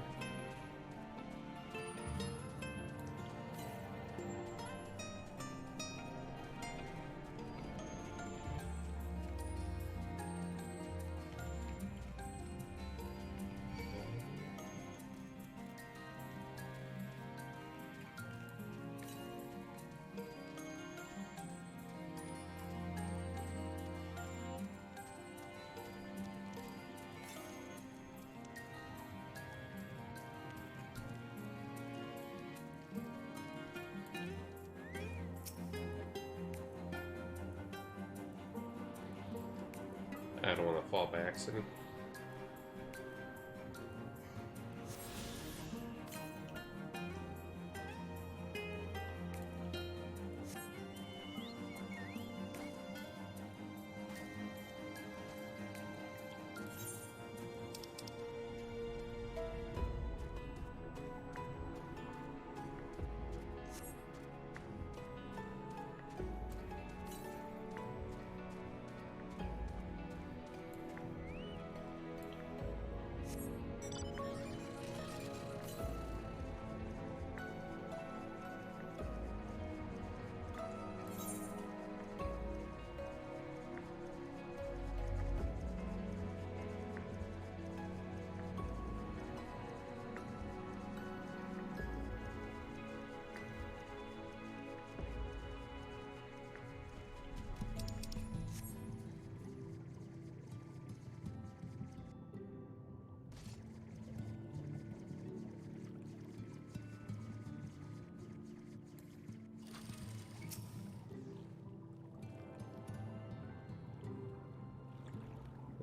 [SPEAKER 1] I don't want to fall by accident.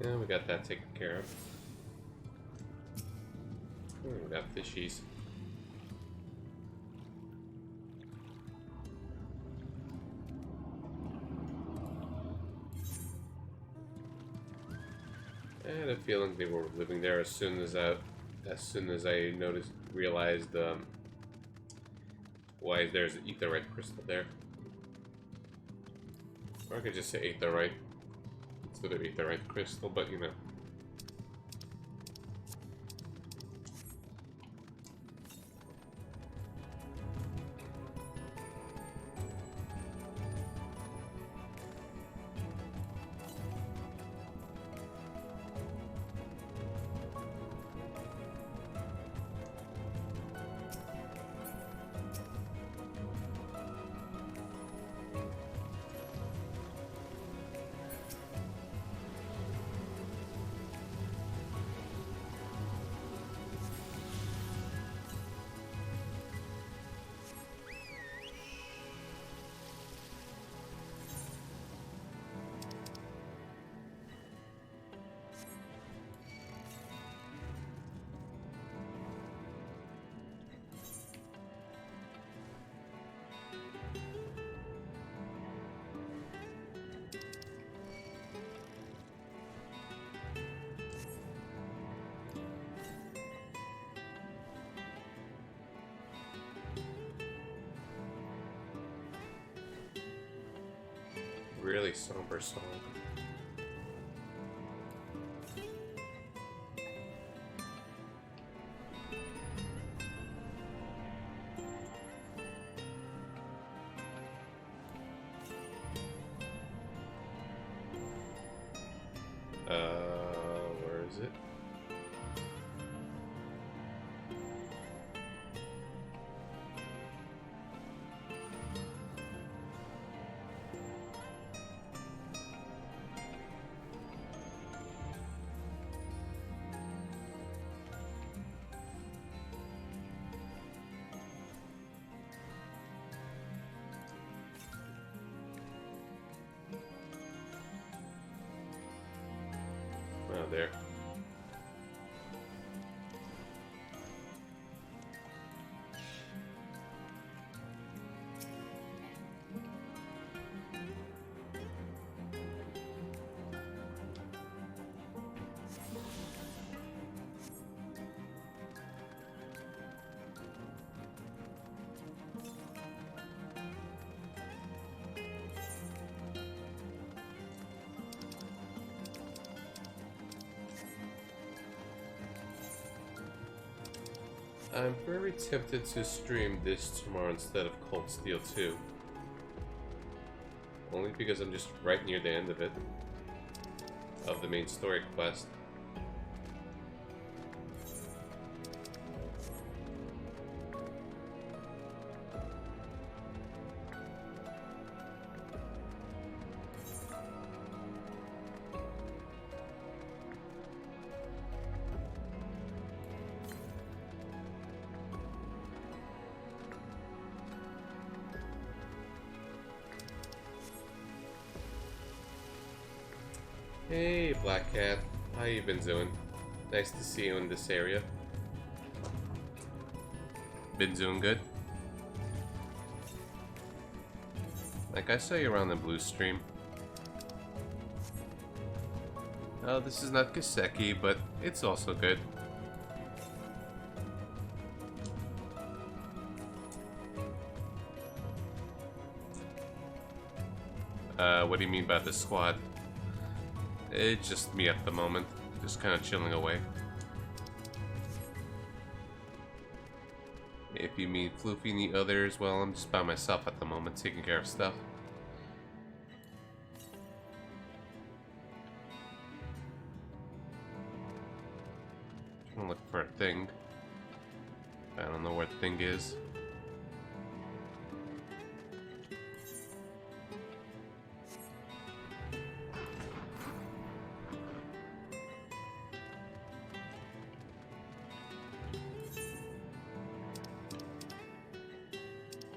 [SPEAKER 1] Yeah, we got that taken care of. We got fishies. I had a feeling they were living there as soon as I realized why there's an etherite crystal there. Or I could just say aetherite. It's the aetherite crystal, but you know. Really somber song. Where is it? Oh, there. I'm very tempted to stream this tomorrow instead of Cold Steel 2. Only because I'm just right near the end of it. Of the main story quest. Hey, Black Cat. How you been doing? Nice to see you in this area. Been doing good? Like, I saw you around the blue stream. Oh, this is not Kaseki, but it's also good. What do you mean by the squad? It's just me at the moment, just kind of chilling away. If you mean Floofy and the others, well, I'm just by myself at the moment, taking care of stuff. I'm looking for a thing. I don't know where the thing is.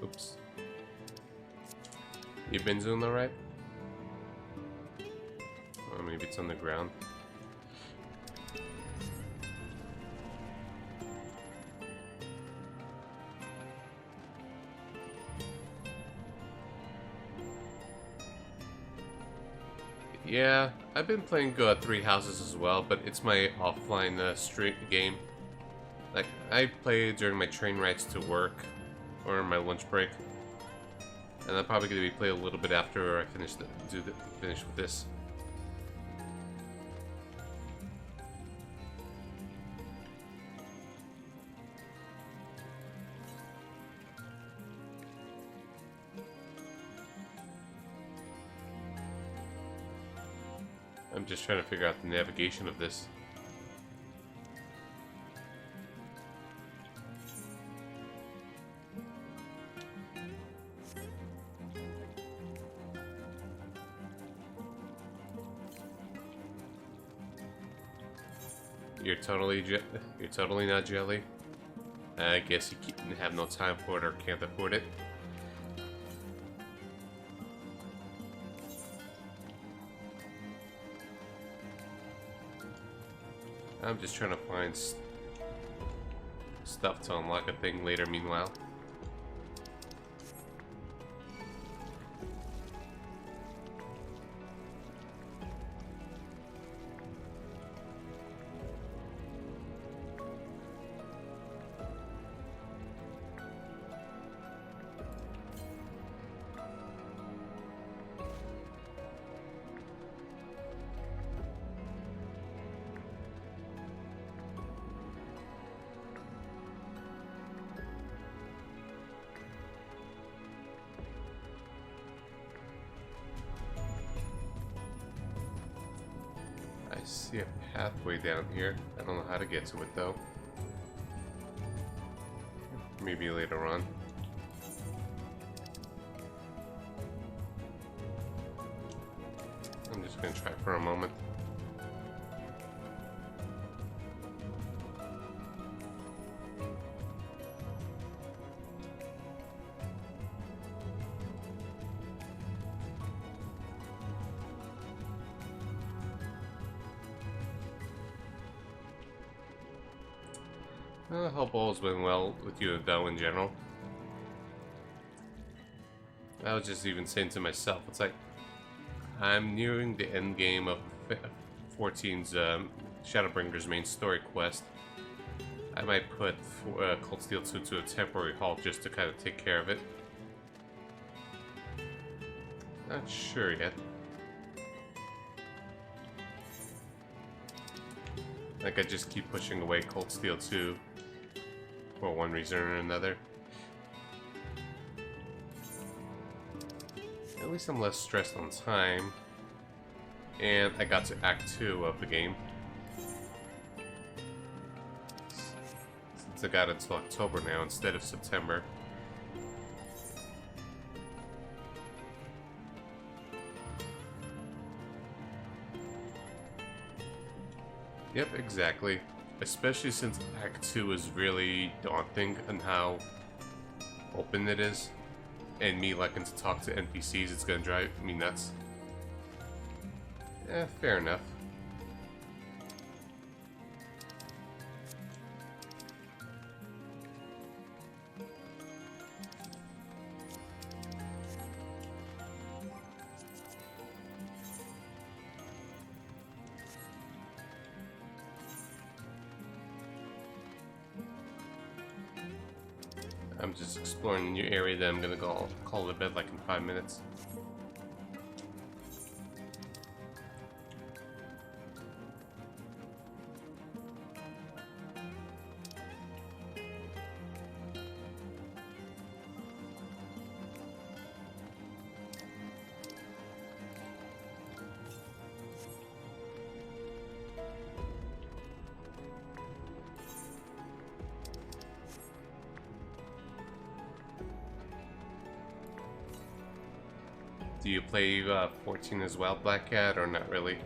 [SPEAKER 1] Oops. You been doing alright? Or maybe it's on the ground. Yeah, I've been playing Go at 3 Houses as well, but it's my offline stream game. Like, I play during my train rides to work or my lunch break. And I'm probably going to be playing a little bit after I finish finish with this. I'm just trying to figure out the navigation of this. You're totally not jelly. I guess you have no time for it or can't afford it. I'm just trying to find stuff to unlock a thing later, meanwhile. I see a pathway down here. I don't know how to get to it though. Maybe later on. I'm just gonna try for a moment. I hope all's been well with you though in general. I was just even saying to myself, it's like I'm nearing the end game of 14's Shadowbringer's main story quest. I might put Cold Steel 2 to a temporary halt just to kind of take care of it. Not sure yet. Like I just keep pushing away Cold Steel 2 for one reason or another. At least I'm less stressed on time. And I got to Act 2 of the game. Since I got it until October now instead of September. Yep, exactly. Especially since Act 2 is really daunting and how open it is. And me liking to talk to NPCs, it's gonna drive me nuts. Eh, fair enough. I'm just exploring a new area that I'm gonna go call it a bed like in 5 minutes. Do you play 14 as well, Black Cat, or not really?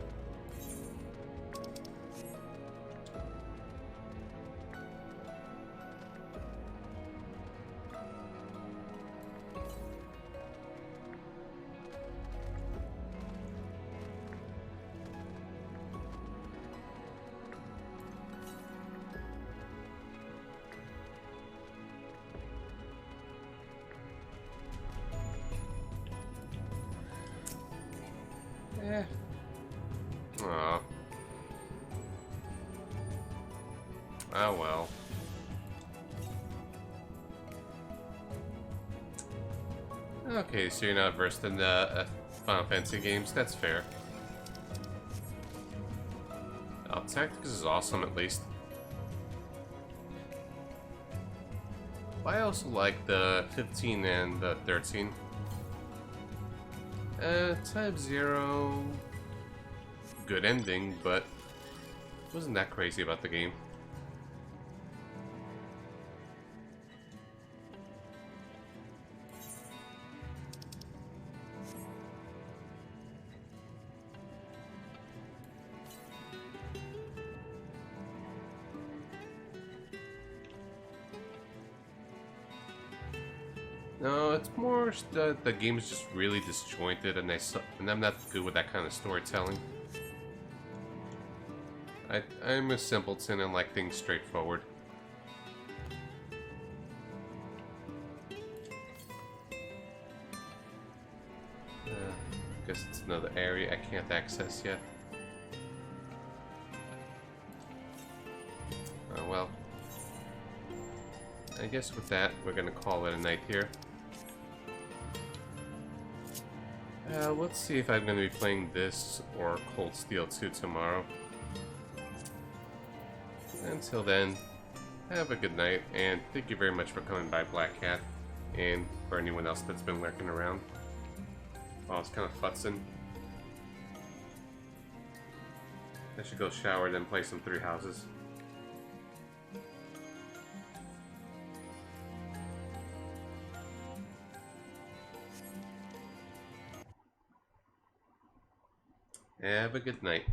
[SPEAKER 1] Eh. Aw. Oh well. Okay, so you're not versed in the Final Fantasy games. That's fair. Oh, Tactics is awesome, at least. I also like the 15 and the 13. Type 0... good ending, but wasn't that crazy about the game. No, it's more the game is just really disjointed, and I'm not good with that kind of storytelling. I'm a simpleton and like things straightforward. Guess it's another area I can't access yet. Oh well. I guess with that, we're gonna call it a night here. Let's see if I'm gonna be playing this or Cold Steel 2 tomorrow. Until then, have a good night, and thank you very much for coming by, Black Cat, and for anyone else that's been lurking around. Oh, it's kind of futzing. I should go shower, then play some Three Houses. Have a good night.